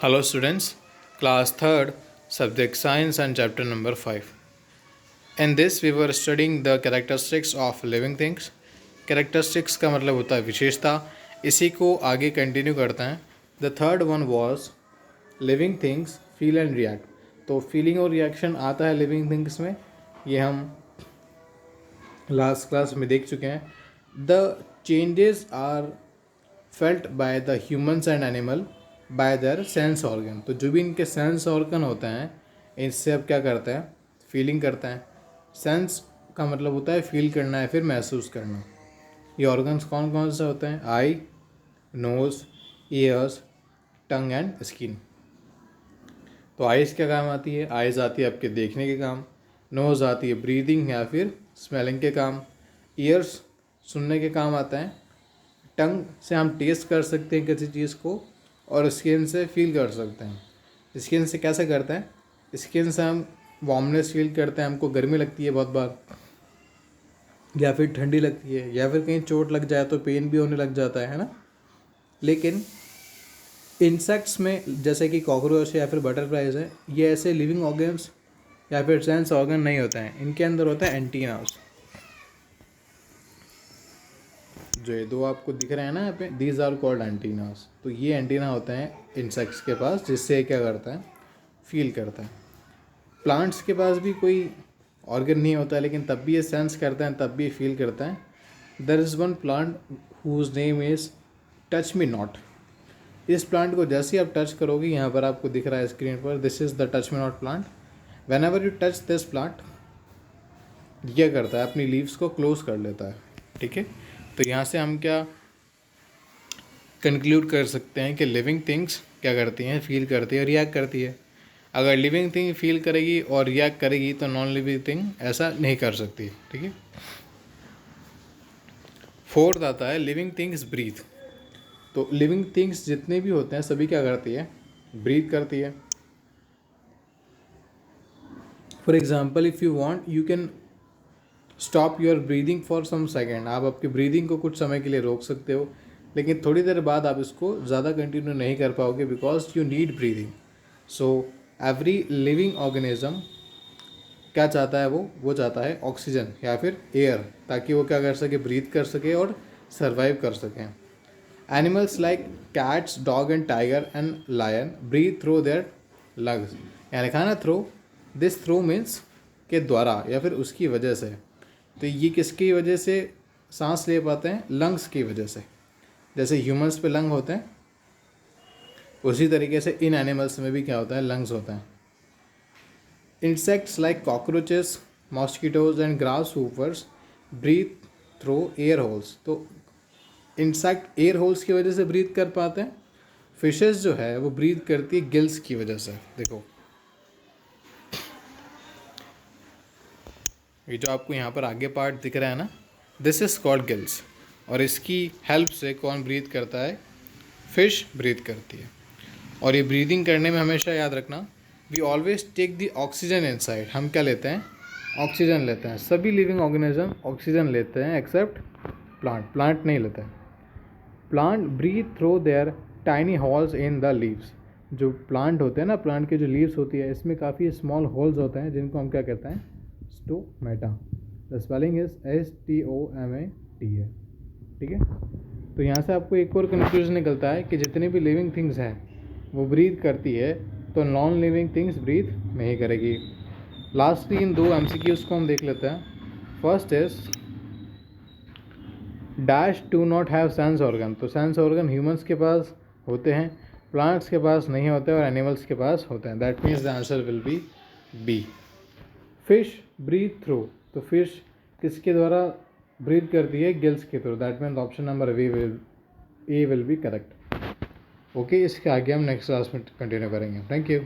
Hello students, class 3rd, subject science and chapter number 5. In this we were studying the characteristics of living things. Characteristics का मतलब होता है विशेषता. इसी को आगे कंटिन्यू करते हैं. The third one was living things feel and react. तो फीलिंग और रिएक्शन आता है लिविंग थिंग्स में, ये हम लास्ट क्लास में देख चुके हैं. The changes are felt by the humans and animal by their sense organ. तो जो भी इनके सेंस ऑर्गन होते हैं इससे अब क्या करते हैं, फीलिंग करते हैं. सेंस का मतलब होता है फील करना है, फिर महसूस करना. ये ऑर्गन्स कौन कौन से होते हैं? Eye, nose, ears, tongue and skin. तो आइज़ क्या काम आती है? आइज़ आती है आपके देखने के काम. नोज़ आती है ब्रीदिंग या फिर स्मेलिंग के काम. ईयर्स सुनने के काम आता है. टंग से हम टेस्ट कर सकते हैं किसी चीज़ को, और स्किन से फील कर सकते हैं. स्किन से कैसे करते हैं? स्किन से हम वार्मनेस फील करते हैं, हमको गर्मी लगती है बहुत बार, या फिर ठंडी लगती है, या फिर कहीं चोट लग जाए तो पेन भी होने लग जाता है ना. लेकिन इंसेक्ट्स में जैसे कि कॉकरोच या फिर बटरफ्लाइज है, ये ऐसे लिविंग ऑर्गन्स या फिर सेंस ऑर्गन नहीं होते हैं. इनके अंदर होता है एंटीनास. जो ये दो आपको दिख रहे हैं ना यहाँ पे, दीज आर कॉल्ड एंटीनास. तो ये एंटीना होते हैं इंसेक्ट्स के पास, जिससे क्या करता है, फील करता है. प्लांट्स के पास भी कोई ऑर्गन नहीं होता है, लेकिन तब भी ये सेंस करते हैं, तब भी फील करते हैं. There is one plant whose name is touch me not. इस प्लांट को जैसे ही आप टच करोगे, यहाँ पर आपको दिख रहा है स्क्रीन पर, this is the touch me not plant. When ever you touch this plant, क्या करता है, अपनी लीव्स को क्लोज कर लेता है. ठीक है. तो यहाँ से हम क्या कंक्लूड कर सकते हैं कि लिविंग थिंग्स क्या करती हैं, फील करती है और रिएक्ट करती है. अगर लिविंग थिंग फील करेगी और रिएक्ट करेगी तो नॉन लिविंग थिंग ऐसा नहीं कर सकती. ठीक है. फोर्थ आता है लिविंग थिंग्स ब्रीथ. तो लिविंग थिंग्स जितने भी होते हैं सभी क्या करती है, ब्रीथ करती है. For example, if you want you can stop your breathing for some second. आप आपकी ब्रीदिंग को कुछ समय के लिए रोक सकते हो, लेकिन थोड़ी देर बाद आप इसको ज़्यादा कंटिन्यू नहीं कर पाओगे, because you need breathing. So every living organism क्या चाहता है, वो चाहता है ऑक्सीजन या फिर एयर, ताकि वो क्या कर सके, ब्रीथ कर सके और सर्वाइव कर सकें. Animals like cats, dog and tiger and lion breathe through their lungs. यहाँ लिखा ना थ्रो, दिस थ्रो मीन्स के द्वारा या फिर उसकी वजह से. तो ये किसकी वजह से सांस ले पाते हैं? लंग्स की वजह से. जैसे ह्यूमंस पे लंग होते हैं, उसी तरीके से इन एनिमल्स में भी क्या होता है, लंग्स होते हैं. Insects like cockroaches, mosquitoes and grasshoppers breathe through air holes. तो इंसेक्ट एयर होल्स की वजह से ब्रीथ कर पाते हैं. फिशेस जो है वो ब्रीथ करती है गिल्स की वजह से. देखो ये जो आपको यहाँ पर आगे पार्ट दिख रहा है ना, दिस इज कॉल्ड गिल्स. और इसकी हेल्प से कौन ब्रीथ करता है? फिश ब्रीथ करती है. और ये ब्रीदिंग करने में हमेशा याद रखना, we always take the oxygen inside. हम क्या लेते हैं? ऑक्सीजन लेते हैं. सभी लिविंग ऑर्गेनिज्म ऑक्सीजन लेते हैं एक्सेप्ट प्लांट. प्लांट नहीं लेते हैं. Plant breathe through their tiny holes in the leaves. जो प्लांट होते हैं ना, प्लांट के जो लीव्स होती है, इसमें काफ़ी स्मॉल होल्स होते हैं, जिनको हम क्या कहते हैं? Stomata. The spelling is STOMATA. ठीक है. तो यहाँ से आपको एक और कंक्लूजन निकलता है कि जितनी भी लिविंग थिंग्स हैं वो ब्रीथ करती है, तो नॉन लिविंग थिंग्स ब्रीथ नहीं करेगी. लास्ट इन दो MCQs को हम देख लेते हैं. First is dash do not have sense organ. तो सेंस ऑर्गन ह्यूमंस के पास होते हैं, प्लांट्स के पास नहीं होते और एनिमल्स के पास होते हैं. That means the answer will be B. Fish breathe through. तो फिश किसके द्वारा ब्रीथ करती है? गिल्स के through. That means option number A will be correct. Okay, इसके आगे हम नेक्स्ट क्लास में कंटिन्यू करेंगे. Thank you.